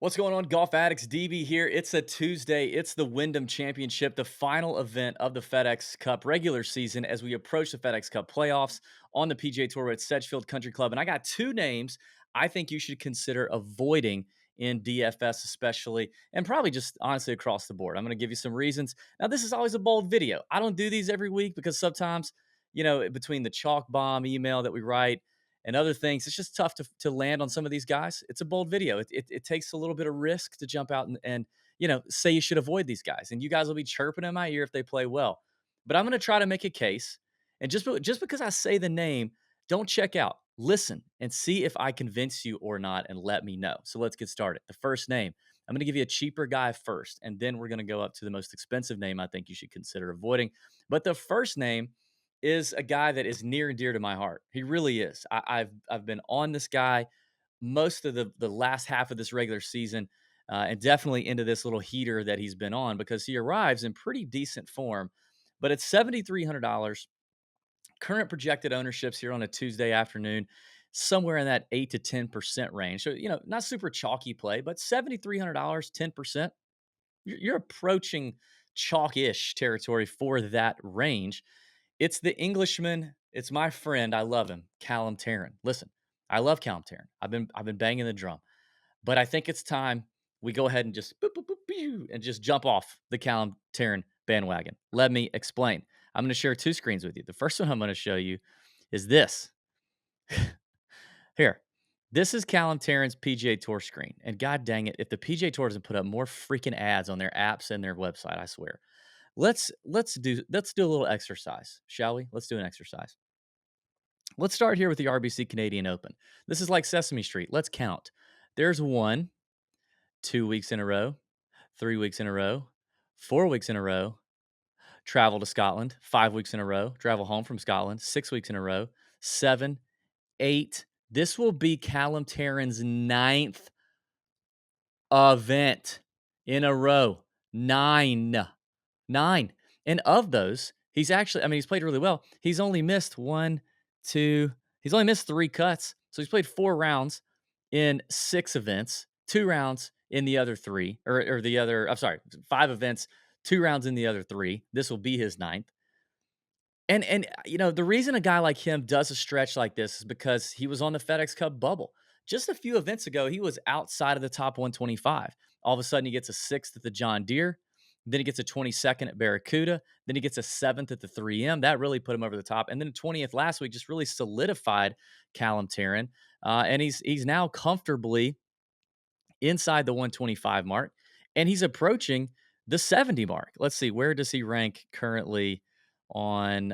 What's going on, Golf Addicts? DB here. It's a Tuesday. It's the Wyndham Championship, the final event of the FedEx Cup regular season as we approach the FedEx Cup playoffs on the PGA Tour at Sedgefield Country Club. And I got two names I think you should consider avoiding in DFS, especially, and probably just honestly across the board. I'm going to give you some reasons. Now, this is always a bold video. I don't do these every week because sometimes, between the chalk bomb email that we write, and other things, it's just tough to land on some of these guys. It's a bold video. It takes a little bit of risk to jump out and say you should avoid these guys. And you guys will be chirping in my ear if they play well. But I'm going to try to make a case. And just because I say the name, don't check out. Listen and see if I convince you or not, and let me know. So let's get started. The first name, I'm going to give you a cheaper guy first, and then we're going to go up to the most expensive name I think you should consider avoiding. But the first name is a guy that is near and dear to my heart. He really is. I've been on this guy most of the last half of this regular season, and definitely into this little heater that he's been on because he arrives in pretty decent form. But it's $7,300. Current projected ownerships here on a Tuesday afternoon, somewhere in that 8 to 10% range. So not super chalky play, but $7,300, 10%. You're approaching chalk-ish territory for that range. It's the Englishman. It's my friend. I love him, Callum Tarren. Listen, I love Callum Tarren. I've been banging the drum, but I think it's time we go ahead and just boop, boop, boop, pew, and just jump off the Callum Tarren bandwagon. Let me explain. I'm going to share two screens with you. The first one I'm going to show you is this. Here, this is Callum Tarren's PGA Tour screen, and god dang it, if the PGA Tour doesn't put up more freaking ads on their apps and their website, I swear. Let's do a little exercise, shall we? Let's do an exercise. Let's start here with the RBC Canadian Open. This is like Sesame Street. Let's count. There's 1, 2 weeks in a row, 3 weeks in a row, 4 weeks in a row, travel to Scotland, 5 weeks in a row, travel home from Scotland, 6 weeks in a row, 7, 8. This will be Callum Tarren's ninth event in a row. 9. 9. And of those, he's played really well. He's only missed 1, 2, he's only missed 3 cuts. So he's played 4 rounds in 6 events, 2 rounds in the other 3, or the other, I'm sorry, 5 events, 2 rounds in the other 3. This will be his ninth. And the reason a guy like him does a stretch like this is because he was on the FedEx Cup bubble. Just a few events ago, he was outside of the top 125. All of a sudden, he gets a 6th at the John Deere. Then he gets a 22nd at Barracuda. Then he gets a 7th at the 3M. That really put him over the top. And then a 20th last week just really solidified Callum Tarren. And he's now comfortably inside the 125 mark. And he's approaching the 70 mark. Let's see, where does he rank currently on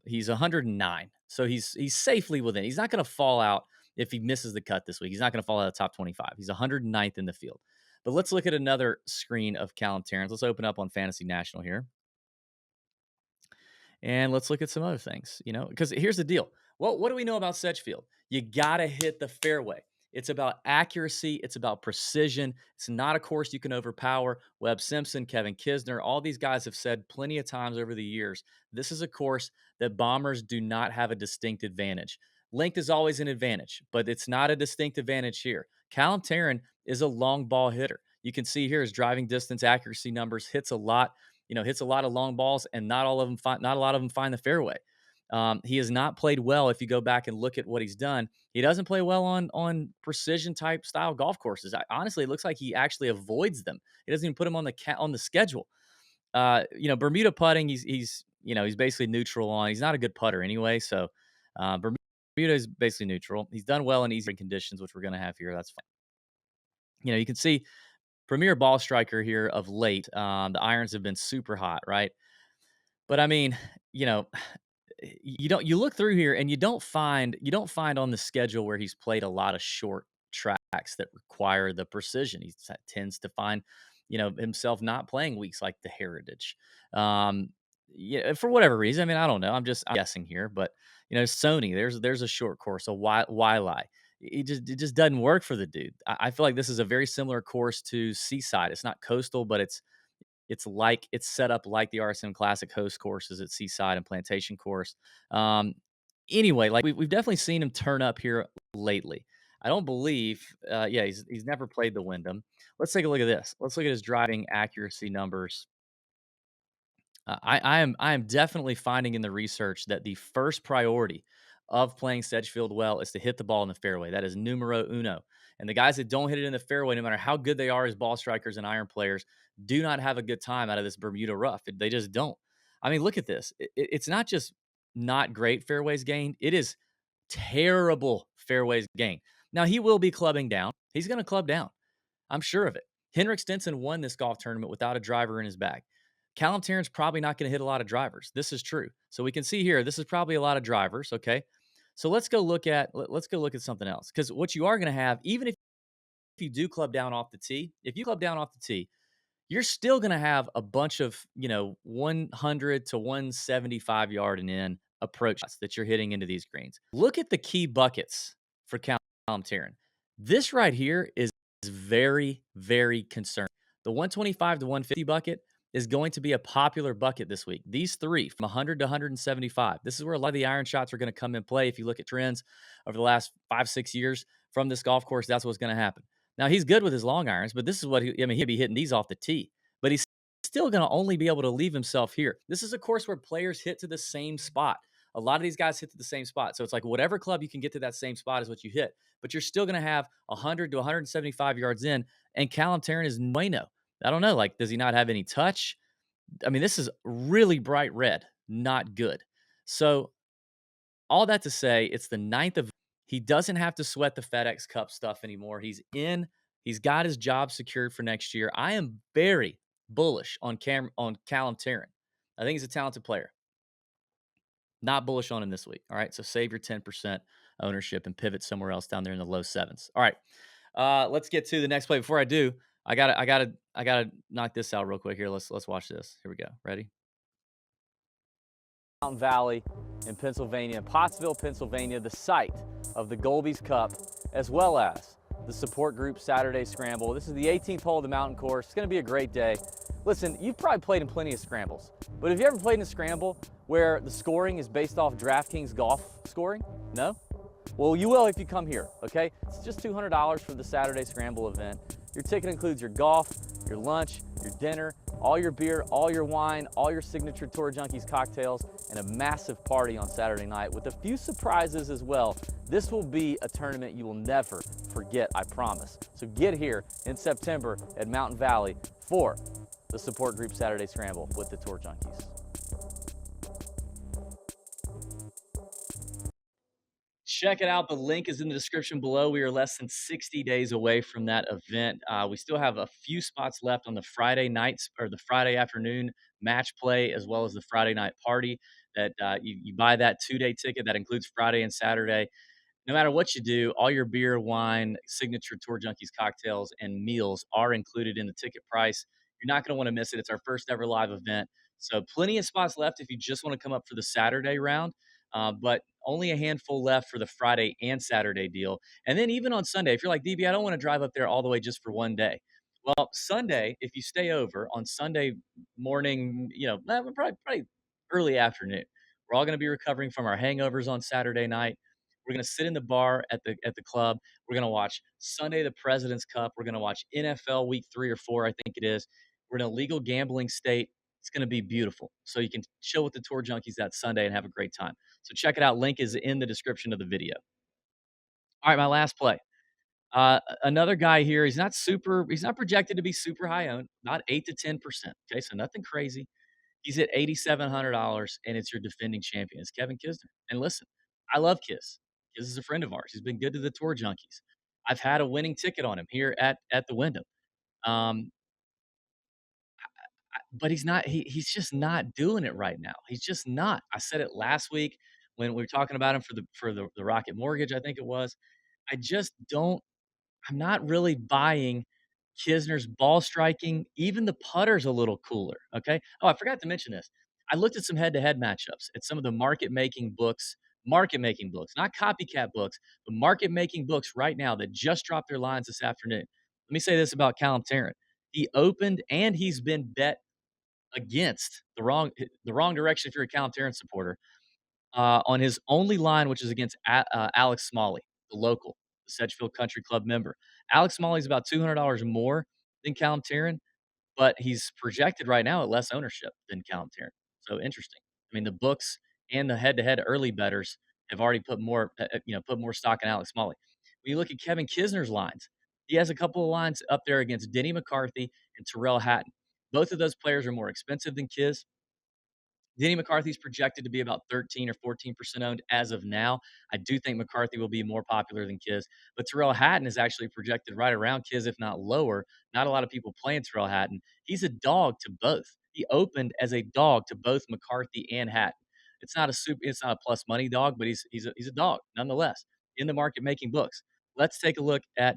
he's 109. So he's safely within. He's not going to fall out if he misses the cut this week. He's not going to fall out of the top 25. He's 109th in the field. But let's look at another screen of Callum Tarrant. Let's open up on Fantasy National here. And let's look at some other things, because here's the deal. Well, what do we know about Sedgefield? You got to hit the fairway. It's about accuracy. It's about precision. It's not a course you can overpower. Webb Simpson, Kevin Kisner, all these guys have said plenty of times over the years, this is a course that bombers do not have a distinct advantage. Length is always an advantage, but it's not a distinct advantage here. Callum Tarren is a long ball hitter. You can see here his driving distance accuracy numbers, hits a lot of long balls, and not a lot of them find the fairway. He has not played well. If you go back and look at what he's done, he doesn't play well on precision type style golf courses. Honestly, it looks like he actually avoids them. He doesn't even put them on the schedule. Bermuda putting, he's basically neutral on. He's not a good putter anyway, so Bermuda is basically neutral. He's done well in easy conditions, which we're going to have here. That's fine. You can see premier ball striker here of late. The irons have been super hot, right? But I mean, you look through here and you don't find on the schedule where he's played a lot of short tracks that require the precision. He tends to find himself not playing weeks like the Heritage. For whatever reason. I mean, I don't know. I'm guessing here, but Sony, there's a short course, a Wiley. It just doesn't work for the dude. I feel like this is a very similar course to Seaside. It's not coastal, but it's set up like the RSM Classic host courses at Seaside and Plantation Course. Anyway, like we've definitely seen him turn up here lately. I don't believe, yeah, he's never played the Wyndham. Let's take a look at this. Let's look at his driving accuracy numbers. I am definitely finding in the research that the first priority of playing Sedgefield well is to hit the ball in the fairway. That is numero uno. And the guys that don't hit it in the fairway, no matter how good they are as ball strikers and iron players, do not have a good time out of this Bermuda rough. They just don't. I mean, look at this. It's not just not great fairways gained. It is terrible fairways gained. Now he will be clubbing down. He's going to club down. I'm sure of it. Henrik Stenson won this golf tournament without a driver in his bag. Callum Tarren's probably not going to hit a lot of drivers. This is true. So we can see here, this is probably a lot of drivers. Okay. So let's go look at something else. Because what you are going to have, even if you do club down off the tee, if you club down off the tee, you're still going to have a bunch of, 100 to 175 yard and in approach shots that you're hitting into these greens. Look at the key buckets for Callum Tarren. This right here is very, very concerning. The 125 to 150 bucket is going to be a popular bucket this week. These three from 100 to 175. This is where a lot of the iron shots are going to come in play. If you look at trends over the last 5, 6 years from this golf course, that's what's going to happen. Now he's good with his long irons, but this is what he'd be hitting these off the tee, but he's still going to only be able to leave himself here. This is a course where players hit to the same spot. A lot of these guys hit to the same spot. So it's like whatever club you can get to that same spot is what you hit, but you're still going to have 100 to 175 yards in. And Callum Tarren is bueno. I don't know. Like, does he not have any touch? I mean, this is really bright red, not good. So all that to say, it's the ninth of. He doesn't have to sweat the FedEx Cup stuff anymore. He's in. He's got his job secured for next year. I am very bullish on Callum Tarren. I think he's a talented player. Not bullish on him this week. All right, so save your 10% ownership and pivot somewhere else down there in the low sevens. All right, let's get to the next play. Before I do, I gotta knock this out real quick here. Let's watch this. Here we go. Ready? Mountain Valley in Pennsylvania, Pottsville, Pennsylvania, the site of the Golby's Cup, as well as the support group Saturday Scramble. This is the 18th hole of the mountain course. It's going to be a great day. Listen, you've probably played in plenty of scrambles, but have you ever played in a scramble where the scoring is based off DraftKings golf scoring? No? Well, you will if you come here, okay? It's just $200 for the Saturday Scramble event. Your ticket includes your golf, your lunch, your dinner, all your beer, all your wine, all your signature Tour Junkies cocktails, and a massive party on Saturday night with a few surprises as well. This will be a tournament you will never forget, I promise. So get here in September at Mountain Valley for the support group Saturday Scramble with the Tour Junkies. Check it out. The link is in the description below. We are less than 60 days away from that event. We still have a few spots left on the Friday nights or the Friday afternoon match play, as well as the Friday night party. That you buy that 2-day ticket that includes Friday and Saturday. No matter what you do, all your beer, wine, signature Tour Junkies cocktails, and meals are included in the ticket price. You're not going to want to miss it. It's our first ever live event. So, plenty of spots left if you just want to come up for the Saturday round, but only a handful left for the Friday and Saturday deal. And then, even on Sunday, if you're like, DB, I don't want to drive up there all the way just for one day. Well, Sunday, if you stay over on Sunday morning, probably early afternoon, we're all going to be recovering from our hangovers on Saturday night. We're going to sit in the bar at the club. We're going to watch Sunday the President's Cup. We're going to watch NFL Week 3 or 4, I think it is. We're in a legal gambling state. It's going to be beautiful. So you can chill with the Tour Junkies that Sunday and have a great time. So check it out. Link is in the description of the video. All right, my last play. Another guy here. He's not super. He's not projected to be super high owned. Not 8 to 10%. Okay, so nothing crazy. He's at $8,700, and it's your defending champion. It's Kevin Kisner. And listen, I love Kiss. Kiss is a friend of ours. He's been good to the Tour Junkies. I've had a winning ticket on him here at the Wyndham. Um, but he's not. He's just not doing it right now. He's just not. I said it last week when we were talking about him for the Rocket Mortgage. I think it was. I just don't. I'm not really buying Kisner's ball striking. Even the putter's a little cooler. Okay. Oh, I forgot to mention this. I looked at some head-to-head matchups at some of the market making books, not copycat books, but market making books right now that just dropped their lines this afternoon. Let me say this about Callum Tarren. He opened and he's been bet against the wrong direction if you're a Callum Tarren supporter on his only line, which is against Alex Smalley, the local. the Sedgefield Country Club member. Alex Smalley's about $200 more than Callum Tarren, but he's projected right now at less ownership than Callum Tarren. So interesting. I mean, the books and the head-to-head early bettors have already put more, put more stock in Alex Smalley. When you look at Kevin Kisner's lines, he has a couple of lines up there against Denny McCarthy and Terrell Hatton. Both of those players are more expensive than Kis. Denny McCarthy's projected to be about 13 or 14% owned as of now. I do think McCarthy will be more popular than Kiz, but Terrell Hatton is actually projected right around Kiz, if not lower. Not a lot of people playing Terrell Hatton. He's a dog to both. He opened as a dog to both McCarthy and Hatton. It's not a plus money dog, but he's a dog nonetheless in the market making books. Let's take a look at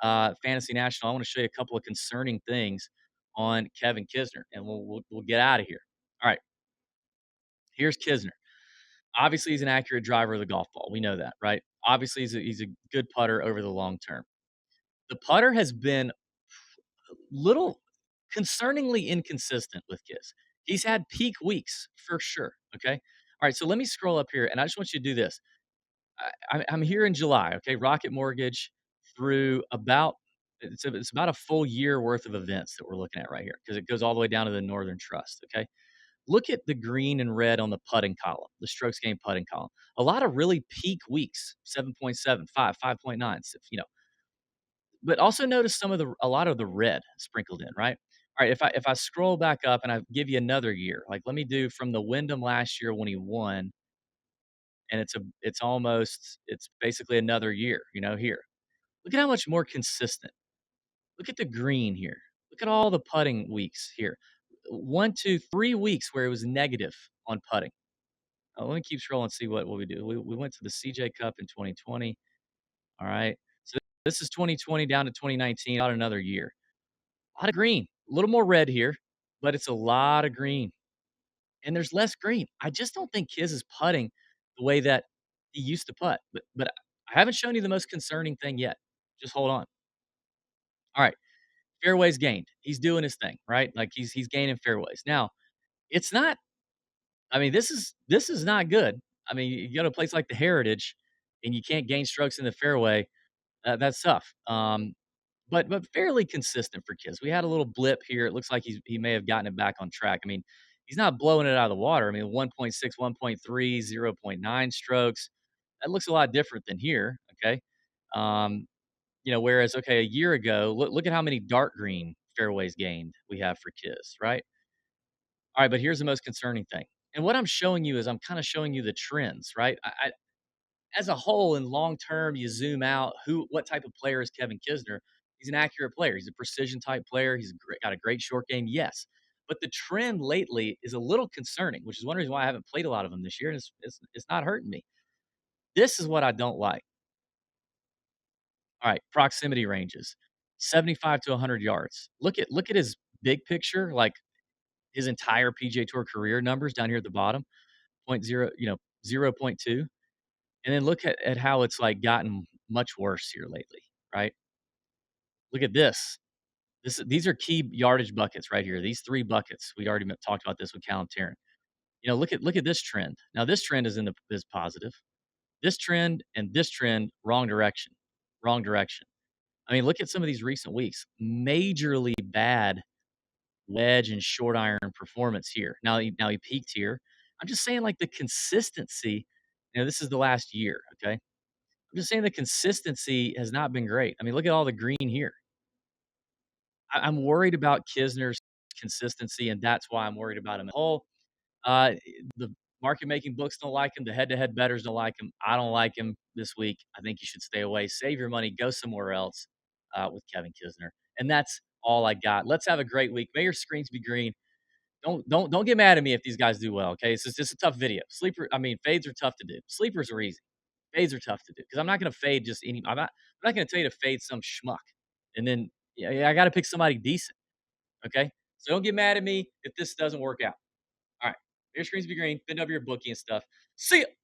Fantasy National. I want to show you a couple of concerning things on Kevin Kisner, and we'll get out of here. All right. Here's Kisner. Obviously, he's an accurate driver of the golf ball. We know that, right? Obviously, he's a good putter over the long term. The putter has been little concerningly inconsistent with Kiss. He's had peak weeks for sure. Okay. All right. So let me scroll up here and I just want you to do this. I'm here in July. Okay. Rocket Mortgage through about, it's about a full year worth of events that we're looking at right here because it goes all the way down to the Northern Trust. Okay. Look at the green and red on the putting column, the strokes gained putting column. A lot of really peak weeks, 7.7, 5.9, but also notice a lot of the red sprinkled in, right? All right, if I scroll back up and I give you another year, like let me do from the Wyndham last year when he won, and it's basically another year, here. Look at how much more consistent. Look at the green here. Look at all the putting weeks here. 1, 2, 3 weeks where it was negative on putting. Let me keep scrolling and see what we do. We went to the CJ Cup in 2020. All right. So this is 2020 down to 2019, about another year. A lot of green, a little more red here, but it's a lot of green. And there's less green. I just don't think Kiz is putting the way that he used to putt. But I haven't shown you the most concerning thing yet. Just hold on. All right. Fairways gained. He's doing his thing, right? Like he's gaining fairways. Now, it's not this is not good. I mean, you go to a place like the Heritage and you can't gain strokes in the fairway. That's tough. But fairly consistent for Kiss. We had a little blip here. It looks like he may have gotten it back on track. I mean, he's not blowing it out of the water. I mean, 1.6, 1.3, 0.9 strokes. That looks a lot different than here. Okay. Um, whereas a year ago, look at how many dark green fairways gained we have for Kiss, right? All right, but here's the most concerning thing. And what I'm showing you is I'm kind of showing you the trends, right? As a whole, in long term, you zoom out. What type of player is Kevin Kisner? He's an accurate player. He's a precision type player. Got a great short game, yes. But the trend lately is a little concerning, which is one reason why I haven't played a lot of them this year, and it's not hurting me. This is what I don't like. All right, proximity ranges, 75 to 100 yards. Look at his big picture, like his entire PGA Tour career numbers down here at the bottom, point 0, 0.2. And then look at how it's like gotten much worse here lately, right? Look at this. These are key yardage buckets right here. These 3 buckets. We already talked about this with Callum Tarren. Look at this trend. Now this trend is positive. This trend and this trend, wrong direction. Wrong direction. I mean, look at some of these recent weeks. Majorly bad wedge and short iron performance here. Now he peaked here. I'm just saying, like the consistency. This is the last year. Okay, I'm just saying the consistency has not been great. I mean, look at all the green here. I'm worried about Kisner's consistency, and that's why I'm worried about him at all. Uh, the market making books don't like him. The head to head bettors don't like him. I don't like him this week. I think you should stay away. Save your money. Go somewhere else with Kevin Kisner. And that's all I got. Let's have a great week. May your screens be green. Don't get mad at me if these guys do well. Okay, it's just a tough video. Fades are tough to do. Sleepers are easy. Fades are tough to do because I'm not going to fade just any. I'm not going to tell you to fade some schmuck, and then I got to pick somebody decent. Okay, so don't get mad at me if this doesn't work out. All right, your screens be green. Bend over your bookie and stuff. See ya.